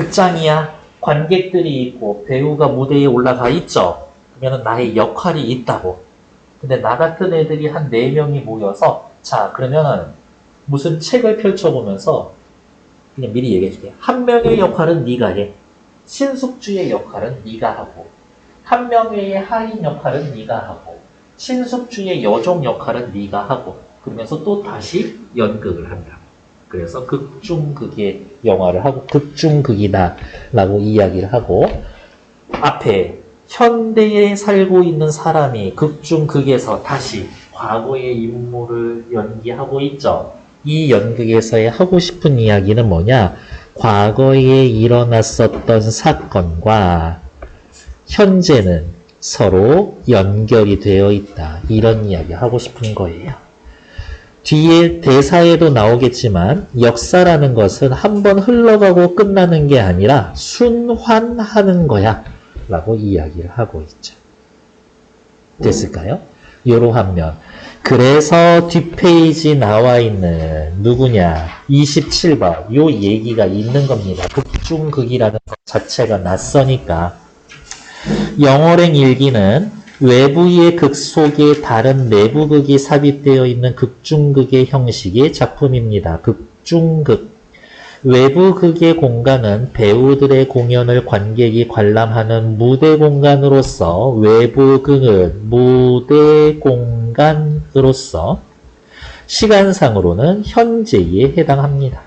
극장이야. 관객들이 있고 배우가 무대에 올라가 있죠. 그러면 나의 역할이 있다고. 근데 나 같은 애들이 한 4명이 모여서 자 그러면은 무슨 책을 펼쳐보면서 그냥 미리 얘기해 줄게. 한 명의 역할은 네가 해. 신숙주의 역할은 네가 하고 한 명의 하인 역할은 네가 하고 신숙주의 여종 역할은 네가 하고 그러면서 또 다시 연극을 한다. 그래서 극중극의 영화를 하고 극중극이다 라고 이야기를 하고 앞에 현대에 살고 있는 사람이 극중극에서 다시 과거의 인물을 연기하고 있죠. 이 연극에서의 하고 싶은 이야기는 뭐냐? 과거에 일어났었던 사건과 현재는 서로 연결이 되어 있다. 이런 이야기 하고 싶은 거예요. 뒤에 대사에도 나오겠지만 역사라는 것은 한번 흘러가고 끝나는 게 아니라 순환하는 거야 라고 이야기를 하고 있죠. 됐을까요? 요러한 면. 그래서 뒷페이지 나와 있는 누구냐 27번 요 얘기가 있는 겁니다. 극중극이라는 것 자체가 낯서니까 영어랭 일기는 외부의 극 속에 다른 내부 극이 삽입되어 있는 극중극의 형식의 작품입니다. 극중극. 외부 극의 공간은 배우들의 공연을 관객이 관람하는 무대 공간으로서 외부 극은 무대 공간으로서 시간상으로는 현재에 해당합니다.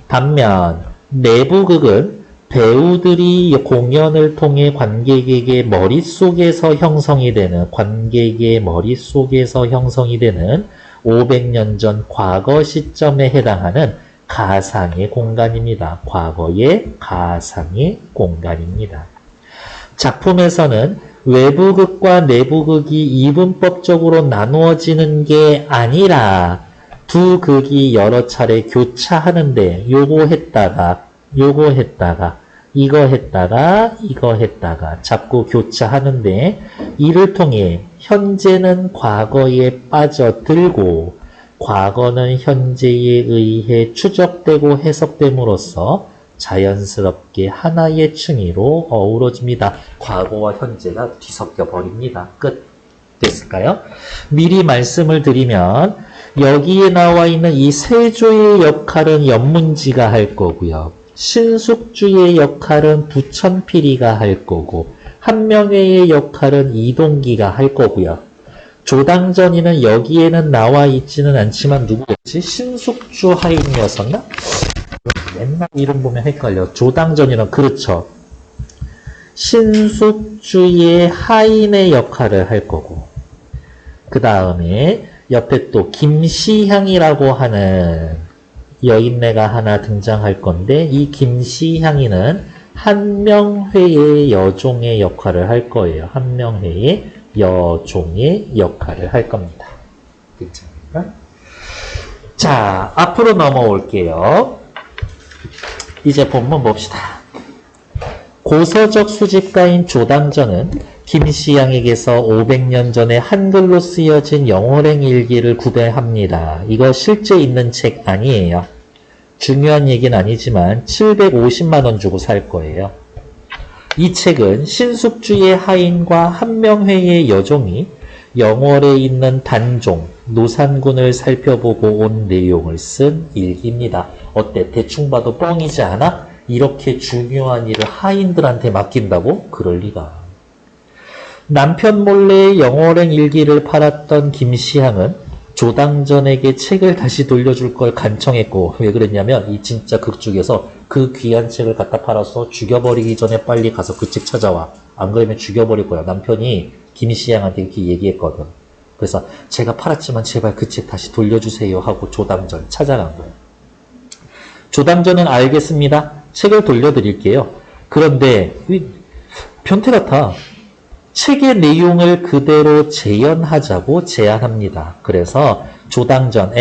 반면 내부 극은 배우들이 공연을 통해 관객의 머릿속에서 형성이 되는 500년 전 과거 시점에 해당하는 가상의 공간입니다. 과거의 가상의 공간입니다. 작품에서는 외부극과 내부극이 이분법적으로 나누어지는 게 아니라 두 극이 여러 차례 교차하는데 요거 했다가 이거 했다가 자꾸 교차하는데 이를 통해 현재는 과거에 빠져들고 과거는 현재에 의해 추적되고 해석됨으로써 자연스럽게 하나의 층위로 어우러집니다. 과거와 현재가 뒤섞여 버립니다. 끝. 됐을까요? 미리 말씀을 드리면 여기에 나와 있는 이 세조의 역할은 연문지가 할 거고요. 신숙주의 역할은 부천필이가 할 거고 한명회의 역할은 이동기가 할 거고요. 조당전이는 여기에는 나와 있지는 않지만 누구겠지? 신숙주 하인이었었나? 맨날 이름 보면 헷갈려. 조당전이는 그렇죠. 신숙주의 하인의 역할을 할 거고 그 다음에 옆에 또 김시향이라고 하는 여인네가 하나 등장할 건데 이 김시향이는 한명회의 여종의 역할을 할 거예요. 한명회의 여종의 역할을 할 겁니다. 괜찮을까? 자, 앞으로 넘어올게요. 이제 본문 봅시다. 고서적 수집가인 조당전은 김시향에게서 500년 전에 한글로 쓰여진 영어랭 일기를 구매합니다. 이거 실제 있는 책 아니에요. 중요한 얘기는 아니지만 750만 원 주고 살 거예요. 이 책은 신숙주의 하인과 한명회의 여종이 영월에 있는 단종, 노산군을 살펴보고 온 내용을 쓴 일기입니다. 어때? 대충 봐도 뻥이지 않아? 이렇게 중요한 일을 하인들한테 맡긴다고? 그럴 리가. 남편 몰래 영월행 일기를 팔았던 김시향은 조당전에게 책을 다시 돌려줄 걸 간청했고 왜 그랬냐면 이 진짜 극중에서 그 귀한 책을 갖다 팔아서 죽여버리기 전에 빨리 가서 그 책 찾아와. 안 그러면 죽여버릴 거야. 남편이 김시향한테 이렇게 얘기했거든. 그래서 제가 팔았지만 제발 그 책 다시 돌려주세요 하고 조당전 찾아간 거예요. 조당전은 알겠습니다. 책을 돌려드릴게요. 그런데 변태 같아. 책의 내용을 그대로 재현하자고 제안합니다. 그래서 조당전,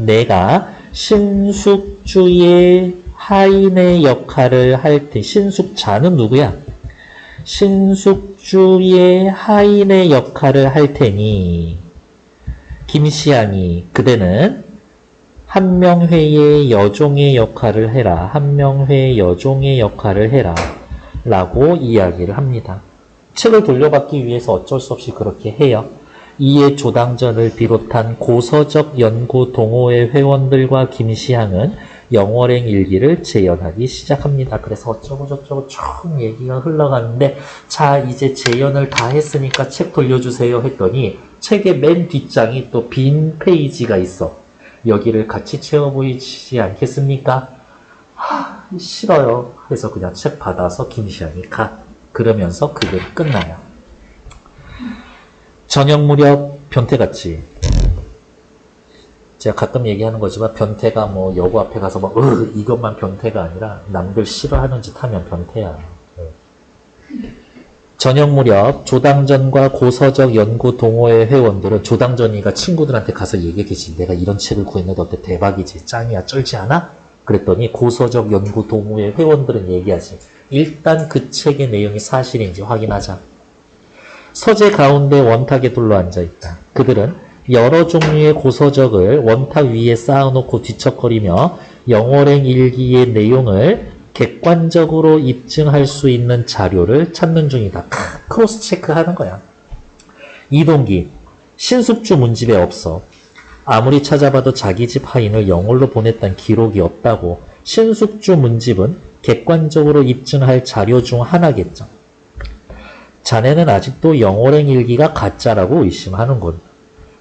내가 신숙주의 하인의 역할을 할 때, 신숙자는 누구야? 신숙주의 하인의 역할을 할 테니, 김시향이, 그대는 한명회의 여종의 역할을 해라. 한명회 여종의 역할을 해라. 라고 이야기를 합니다. 책을 돌려받기 위해서 어쩔 수 없이 그렇게 해요. 이에 조당전을 비롯한 고서적 연구 동호회 회원들과 김시향은 영월행 일기를 재연하기 시작합니다. 그래서 어쩌고 저쩌고 쭉 얘기가 흘러가는데, 자, 이제 재연을 다 했으니까 책 돌려주세요 했더니 책의 맨 뒷장이 또 빈 페이지가 있어. 여기를 같이 채워 보이지 않겠습니까? 싫어요. 그래서 그냥 책 받아서 김시향이 가. 그러면서 그게 끝나요. 저녁 무렵 변태 같지? 제가 가끔 얘기하는 거지만 변태가 뭐 여고 앞에 가서 막 이것만 변태가 아니라 남들 싫어하는 짓 하면 변태야. 저녁 무렵 조당전과 고서적 연구 동호회 회원들은, 조당전이가 친구들한테 가서 얘기했지. 내가 이런 책을 구했는데 어때? 대박이지? 짱이야? 쩔지 않아? 그랬더니 고서적 연구 동호회 회원들은 얘기하지. 일단 그 책의 내용이 사실인지 확인하자. 서재 가운데 원탁에 둘러앉아 있다. 그들은 여러 종류의 고서적을 원탁 위에 쌓아놓고 뒤척거리며 영월행 일기의 내용을 객관적으로 입증할 수 있는 자료를 찾는 중이다. 크로스 체크하는 거야. 이동기, 신숙주 문집에 없어. 아무리 찾아봐도 자기 집 하인을 영월로 보냈다는 기록이 없다고. 신숙주 문집은 객관적으로 입증할 자료 중 하나겠죠. 자네는 아직도 영월행 일기가 가짜라고 의심하는군.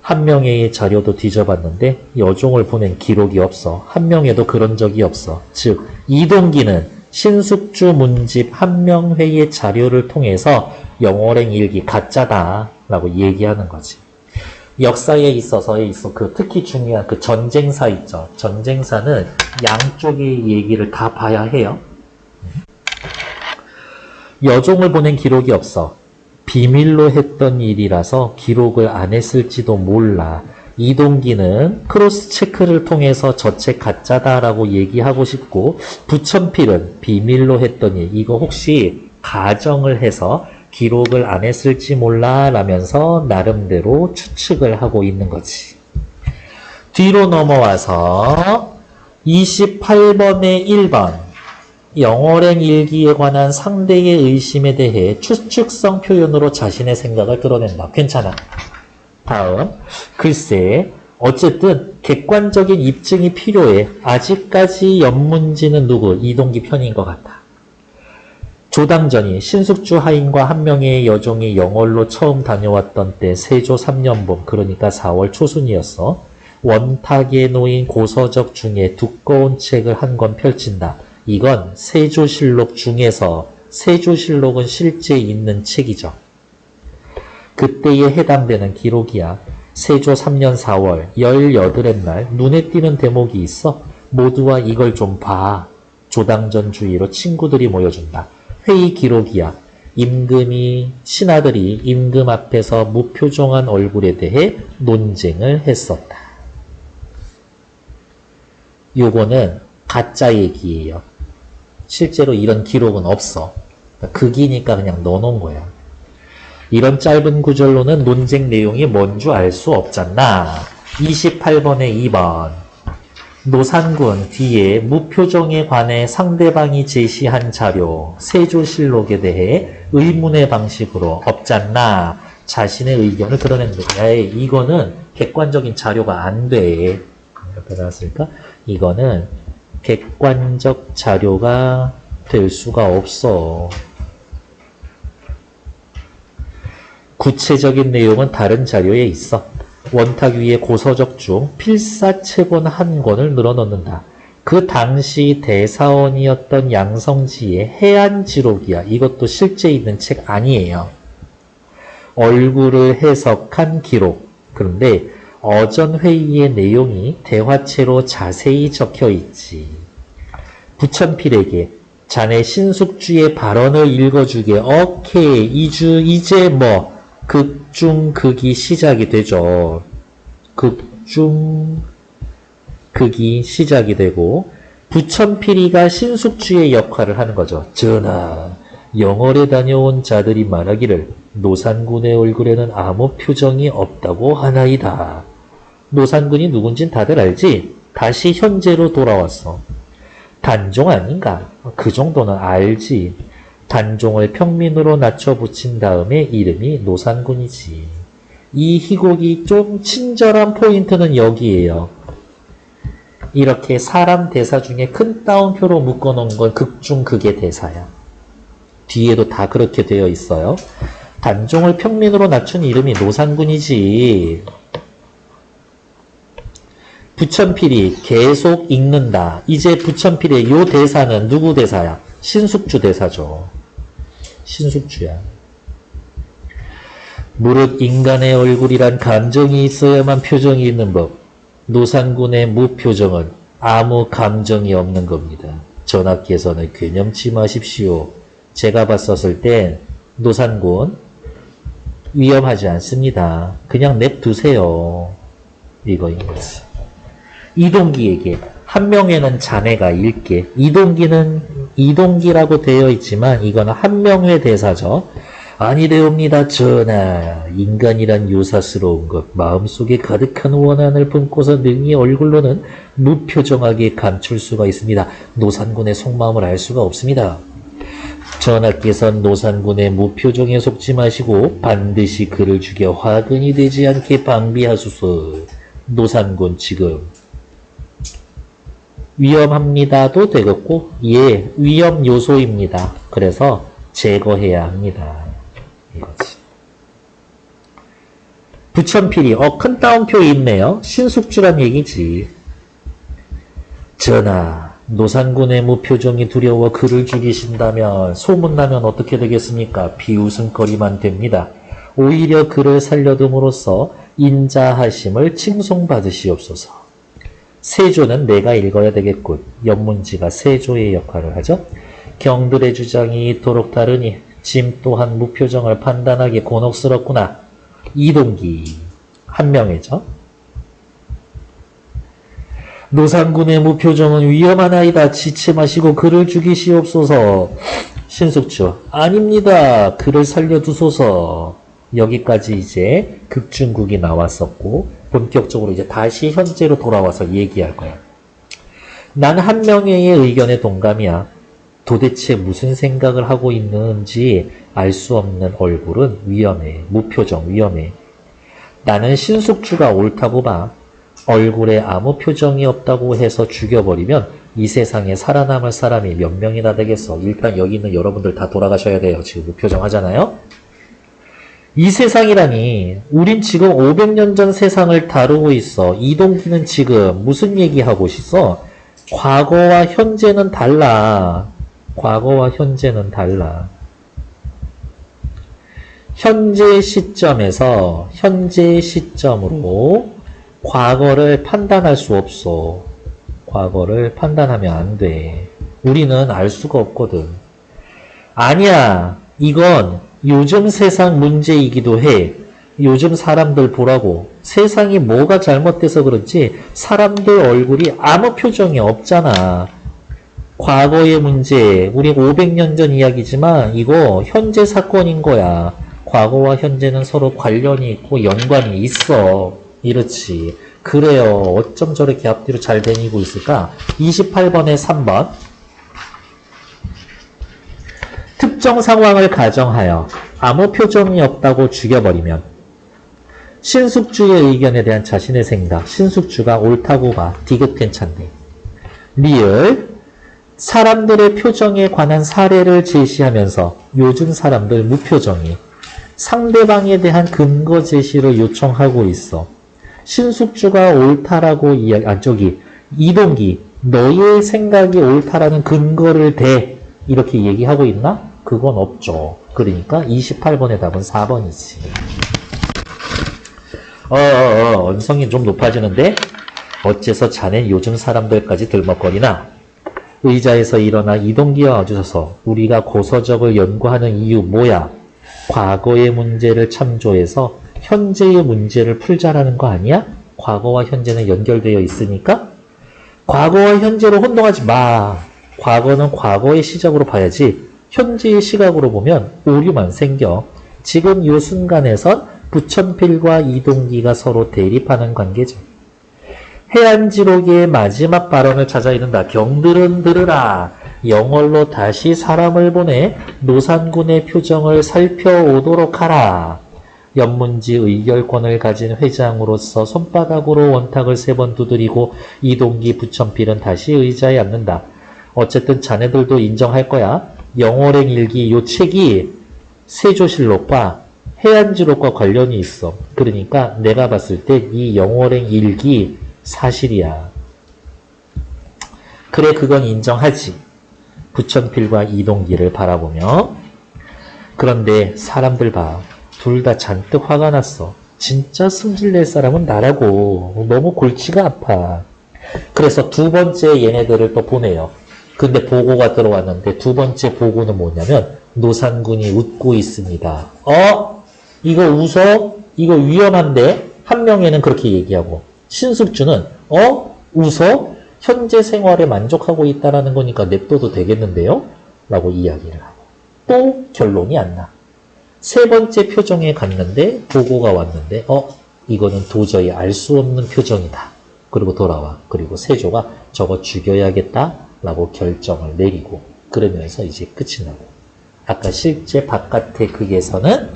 한명회의 자료도 뒤져봤는데 여종을 보낸 기록이 없어. 한명회도 그런 적이 없어. 즉, 이동기는 신숙주 문집 한명회의 자료를 통해서 영월행 일기 가짜다 라고 얘기하는 거지. 역사에 있어서 그 특히 중요한 그 전쟁사 있죠. 전쟁사는 양쪽의 얘기를 다 봐야 해요. 여종을 보낸 기록이 없어. 비밀로 했던 일이라서 기록을 안 했을지도 몰라. 이동기는 크로스 체크를 통해서 저 책 가짜다라고 얘기하고 싶고, 부천필은 비밀로 했던 일, 이거 혹시 가정을 해서 기록을 안 했을지 몰라 라면서 나름대로 추측을 하고 있는 거지. 뒤로 넘어와서 28번의 1번. 영월행 일기에 관한 상대의 의심에 대해 추측성 표현으로 자신의 생각을 드러낸다. 괜찮아. 다음. 글쎄, 어쨌든 객관적인 입증이 필요해. 아직까지 연문지는 누구? 이동기 편인 것 같아. 조당전이 신숙주 하인과 한명의 여종이 영월로 처음 다녀왔던 때 세조 3년 봄, 그러니까 4월 초순이었어. 원탁에 놓인 고서적 중에 두꺼운 책을 한 권 펼친다. 이건 세조실록 중에서, 세조실록은 실제 있는 책이죠. 그때에 해당되는 기록이야. 세조 3년 4월 18의 날 눈에 띄는 대목이 있어. 모두와 이걸 좀 봐. 조당전 주위로 친구들이 모여준다. 회의 기록이야. 임금이, 신하들이 임금 앞에서 무표정한 얼굴에 대해 논쟁을 했었다. 요거는 가짜 얘기예요. 실제로 이런 기록은 없어. 극이니까 그냥 넣어놓은 거야. 이런 짧은 구절로는 논쟁 내용이 뭔 줄 알 수 없잖아. 28번에 2번. 노산군 뒤에 무표정에 관해 상대방이 제시한 자료, 세조실록에 대해 의문의 방식으로 없잖나. 자신의 의견을 드러낸다. 이거는 객관적인 자료가 안 돼. 옆에 나왔으니까 이거는 객관적 자료가 될 수가 없어. 구체적인 내용은 다른 자료에 있어. 원탁 위에 고서적 중 필사책원 한 권을 늘어놓는다. 그 당시 대사원이었던 양성지의 해안지록이야. 이것도 실제 있는 책 아니에요. 얼굴을 해석한 기록. 그런데 어전 회의의 내용이 대화체로 자세히 적혀 있지. 부천필에게 자네 신숙주의 발언을 읽어주게. 오케이. 이제 뭐 극중 극이 시작이 되죠. 극중 극이 시작이 되고 부천필이가 신숙주의 역할을 하는 거죠. 전하, 영월에 다녀온 자들이 말하기를 노산군의 얼굴에는 아무 표정이 없다고 하나이다. 노산군이 누군진 다들 알지? 다시 현재로 돌아왔어. 단종 아닌가? 그 정도는 알지. 단종을 평민으로 낮춰 붙인 다음에 이름이 노산군이지. 이 희곡이 좀 친절한 포인트는 여기에요. 이렇게 사람 대사 중에 큰 따옴표로 묶어놓은 건 극중 극의 대사야. 뒤에도 다 그렇게 되어 있어요. 단종을 평민으로 낮춘 이름이 노산군이지. 부천필이 계속 읽는다. 이제 부천필의 요 대사는 누구 대사야? 신숙주 대사죠. 신숙주야. 무릇 인간의 얼굴이란 감정이 있어야만 표정이 있는 법. 노산군의 무표정은 아무 감정이 없는 겁니다. 전하께서는 괴념치 마십시오. 제가 봤었을 때 노산군 위험하지 않습니다. 그냥 냅두세요. 이거인 거지. 이동기에게 한 명에는 자네가 읽게. 이동기는 이동기라고 되어 있지만 이거는 한 명의 대사죠. 아니되옵니다 전하. 인간이란 요사스러운 것, 마음속에 가득한 원한을 품고서 능히 얼굴로는 무표정하게 감출 수가 있습니다. 노산군의 속마음을 알 수가 없습니다. 전하께서는 노산군의 무표정에 속지 마시고 반드시 그를 죽여 화근이 되지 않게 방비하소서. 노산군 지금 위험합니다도 되겠고, 예, 위험 요소입니다. 그래서 제거해야 합니다. 이거지. 부천필이, 큰 따옴표 있네요. 신숙주란 얘기지. 전하, 노산군의 무표정이 두려워 그를 죽이신다면, 소문나면 어떻게 되겠습니까? 비웃음거리만 됩니다. 오히려 그를 살려둠으로써 인자하심을 칭송받으시옵소서. 세조는 내가 읽어야 되겠군. 연문지가 세조의 역할을 하죠. 경들의 주장이 이토록 다르니 짐 또한 무표정을 판단하기 곤혹스럽구나. 이동기 한 명이죠. 노산군의 무표정은 위험하나이다. 지체 마시고 그를 죽이시옵소서. 신숙주 아닙니다. 그를 살려두소서. 여기까지 이제 극중극이 나왔었고 본격적으로 이제 다시 현재로 돌아와서 얘기할 거야. 난 한 명의 의견에 동감이야. 도대체 무슨 생각을 하고 있는지 알 수 없는 얼굴은 위험해. 무표정 위험해. 나는 신숙주가 옳다고 봐. 얼굴에 아무 표정이 없다고 해서 죽여버리면 이 세상에 살아남을 사람이 몇 명이나 되겠어. 일단 여기 있는 여러분들 다 돌아가셔야 돼요. 지금 무표정 하잖아요. 이 세상이라니 우린 지금 500년 전 세상을 다루고 있어. 이동기는 지금 무슨 얘기하고 있어? 과거와 현재는 달라. 과거와 현재는 달라. 현재 시점에서 현재 시점으로 과거를 판단할 수 없어. 과거를 판단하면 안 돼. 우리는 알 수가 없거든. 아니야. 이건 요즘 세상 문제이기도 해. 요즘 사람들 보라고. 세상이 뭐가 잘못돼서 그런지 사람들 얼굴이 아무 표정이 없잖아. 과거의 문제, 우리 500년 전 이야기지만 이거 현재 사건인 거야. 과거와 현재는 서로 관련이 있고 연관이 있어. 이렇지. 그래요. 어쩜 저렇게 앞뒤로 잘 다니고 있을까? 28번에 3번. 특정 상황을 가정하여 아무 표정이 없다고 죽여버리면 신숙주의 의견에 대한 자신의 생각. 신숙주가 옳다고 봐. 디귿 괜찮네. 리을. 사람들의 표정에 관한 사례를 제시하면서 요즘 사람들 무표정이 상대방에 대한 근거 제시를 요청하고 있어. 신숙주가 옳다라고 이동기 너의 생각이 옳다라는 근거를 대 이렇게 얘기하고 있나? 그건 없죠. 그러니까 28번의 답은 4번이지. 언성이 좀 높아지는데 어째서 자넨 요즘 사람들까지 들먹거리나? 의자에서 일어나 이동기와 와주셔서 우리가 고서적을 연구하는 이유 뭐야? 과거의 문제를 참조해서 현재의 문제를 풀자라는 거 아니야? 과거와 현재는 연결되어 있으니까 과거와 현재로 혼동하지 마. 과거는 과거의 시작으로 봐야지 현재의 시각으로 보면 오류만 생겨. 지금 이 순간에선 부천필과 이동기가 서로 대립하는 관계죠. 해안지록의 마지막 발언을 찾아 읽는다. 경들은 들으라. 영월로 다시 사람을 보내 노산군의 표정을 살펴오도록 하라. 연문지 의결권을 가진 회장으로서 손바닥으로 원탁을 3번 두드리고 이동기 부천필은 다시 의자에 앉는다. 어쨌든 자네들도 인정할 거야. 영월행 일기 요 책이 세조실록과 해안지록과 관련이 있어. 그러니까 내가 봤을 때 이 영월행 일기 사실이야. 그래, 그건 인정하지. 부천필과 이동기를 바라보며. 그런데 사람들 봐. 둘 다 잔뜩 화가 났어. 진짜 승질낼 사람은 나라고. 너무 골치가 아파. 그래서 2번째 얘네들을 또 보내요. 근데 보고가 들어왔는데 2번째 보고는 뭐냐면 노산군이 웃고 있습니다. 이거 웃어? 이거 위험한데? 한 명에는 그렇게 얘기하고 신숙주는 웃어? 현재 생활에 만족하고 있다라는 거니까 냅둬도 되겠는데요? 라고 이야기를 하고 또 결론이 안 나. 3번째 표정에 갔는데 보고가 왔는데 이거는 도저히 알 수 없는 표정이다. 그리고 돌아와. 그리고 세조가 저거 죽여야겠다 라고 결정을 내리고 그러면서 이제 끝이 나고 아까 실제 바깥의 극에서는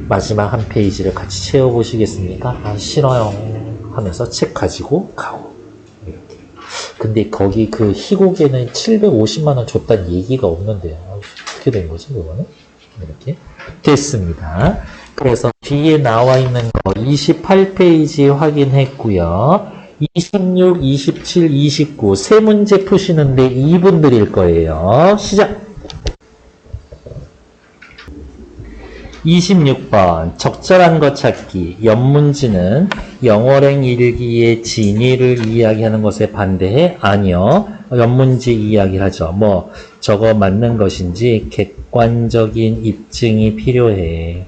마지막 한 페이지를 같이 채워보시겠습니까? 아 싫어요 하면서 책 가지고 가고 이렇게. 근데 거기 그 희곡에는 750만원 줬다는 얘기가 없는데요. 어떻게 된 거지 그거는? 이렇게 됐습니다. 그래서 뒤에 나와 있는 거 28페이지 확인했고요. 26, 27, 29 세 문제 푸시는데 2분 드릴 거예요. 시작! 26번 적절한 것 찾기. 연문지는 영월행 일기의 진위를 이야기하는 것에 반대해? 아니요. 연문지 이야기를 하죠. 저거 맞는 것인지 객관적인 입증이 필요해.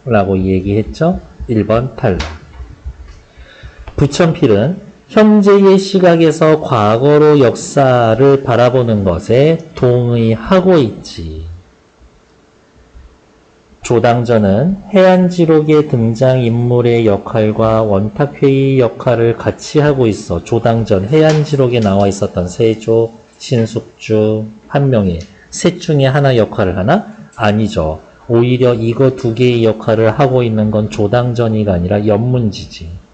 라고 얘기했죠. 1번 탈락. 부천필은 현재의 시각에서 과거로 역사를 바라보는 것에 동의하고 있지. 조당전은 해안지록의 등장인물의 역할과 원탁회의 역할을 같이 하고 있어. 조당전 해안지록에 나와 있었던 세조, 신숙주 한 명이 셋 중에 하나 역할을 하나? 아니죠. 오히려 이거 2개의 역할을 하고 있는 건 조당전이가 아니라 연문지지.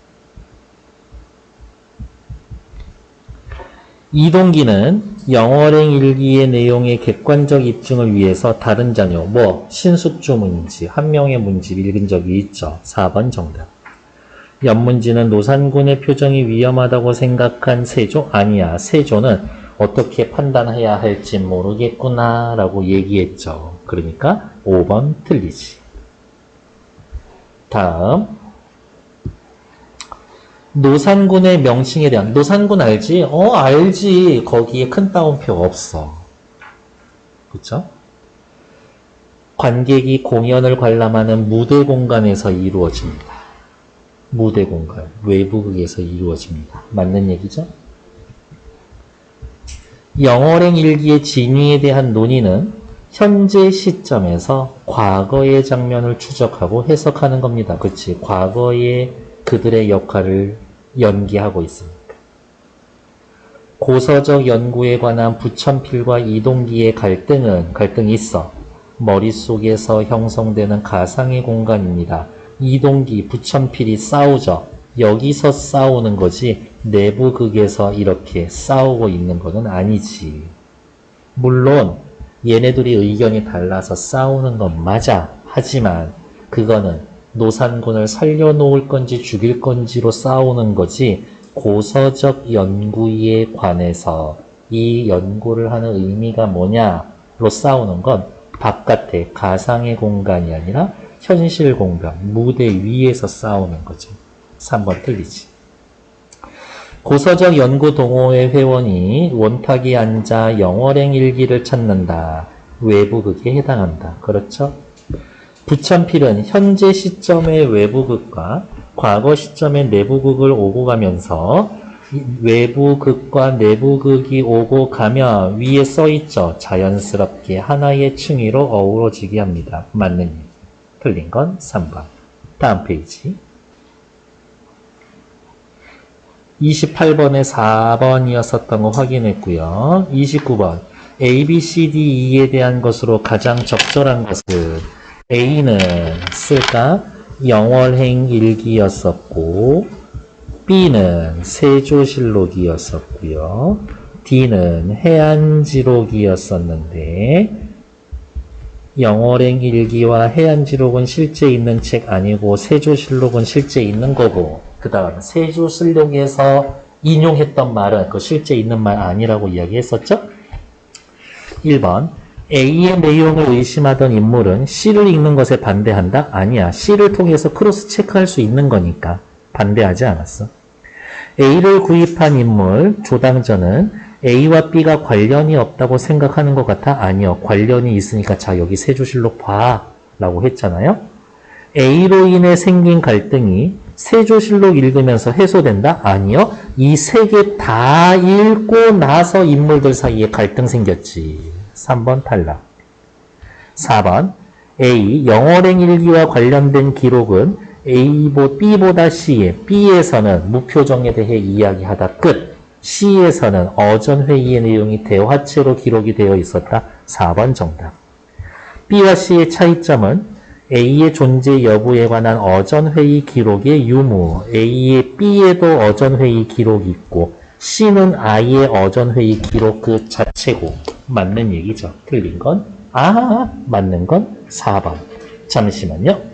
이동기는 영월행 일기의 내용의 객관적 입증을 위해서 다른 자료, 신숙주 문집, 한 명의 문집 읽은 적이 있죠. 4번 정답. 연문지는 노산군의 표정이 위험하다고 생각한 세조? 아니야. 세조는 어떻게 판단해야 할지 모르겠구나 라고 얘기했죠. 그러니까 5번 틀리지. 다음. 노산군의 명칭에 대한 노산군 알지? 알지. 거기에 큰 따옴표 없어. 그쵸? 관객이 공연을 관람하는 무대 공간에서 이루어집니다. 무대 공간, 외부극에서 이루어집니다. 맞는 얘기죠? 영월행 일기의 진위에 대한 논의는 현재 시점에서 과거의 장면을 추적하고 해석하는 겁니다. 그치? 과거의 그들의 역할을 연기하고 있습니다. 고서적 연구에 관한 부천필과 이동기의 갈등이 있어. 머릿속에서 형성되는 가상의 공간입니다. 이동기, 부천필이 싸우죠. 여기서 싸우는 거지 내부 극에서 이렇게 싸우고 있는 거는 아니지. 물론 얘네들이 의견이 달라서 싸우는 건 맞아. 하지만 그거는 노산군을 살려놓을 건지 죽일 건지로 싸우는 거지 고서적 연구에 관해서 이 연구를 하는 의미가 뭐냐로 싸우는 건 바깥의 가상의 공간이 아니라 현실 공간, 무대 위에서 싸우는 거죠. 3번 틀리지. 고서적 연구 동호회 회원이 원탁에 앉아 영월행 일기를 찾는다. 외부극에 해당한다. 그렇죠? 부천필은 현재 시점의 외부극과 과거 시점의 내부극을 오고 가면서 외부극과 내부극이 오고 가면 위에 써있죠. 자연스럽게 하나의 층위로 어우러지게 합니다. 맞는 얘기. 틀린 건 3번. 다음 페이지. 28번에 4번이었었던 거 확인했고요. 29번. A, B, C, D, E에 대한 것으로 가장 적절한 것은 A는 쓸까? 영월행 일기였었고, B는 세조실록이었었고요. D는 해안지록이었었는데, 영월행 일기와 해안지록은 실제 있는 책 아니고 세조실록은 실제 있는 거고, 그 다음 세조실록에서 인용했던 말은 그 실제 있는 말 아니라고 이야기했었죠? 1번 A의 내용을 의심하던 인물은 C를 읽는 것에 반대한다? 아니야. C를 통해서 크로스 체크할 수 있는 거니까 반대하지 않았어. A를 구입한 인물 조당전은 A와 B가 관련이 없다고 생각하는 것 같아? 아니요. 관련이 있으니까 자 여기 세조실록 봐 라고 했잖아요. A로 인해 생긴 갈등이 세조실록 읽으면서 해소된다? 아니요. 이 세 개 다 읽고 나서 인물들 사이에 갈등 생겼지. 3번 탈락. 4번 A 영월행 일기와 관련된 기록은 B보다 C에 B에서는 무표정에 대해 이야기하다 끝. C에서는 어전회의의 내용이 대화체로 기록이 되어 있었다. 4번 정답. B와 C의 차이점은 A의 존재 여부에 관한 어전회의 기록의 유무, A의 B에도 어전회의 기록이 있고 C는 I의 어전회의 기록 그 자체고 맞는 얘기죠. 틀린 건? 맞는 건 4번. 잠시만요.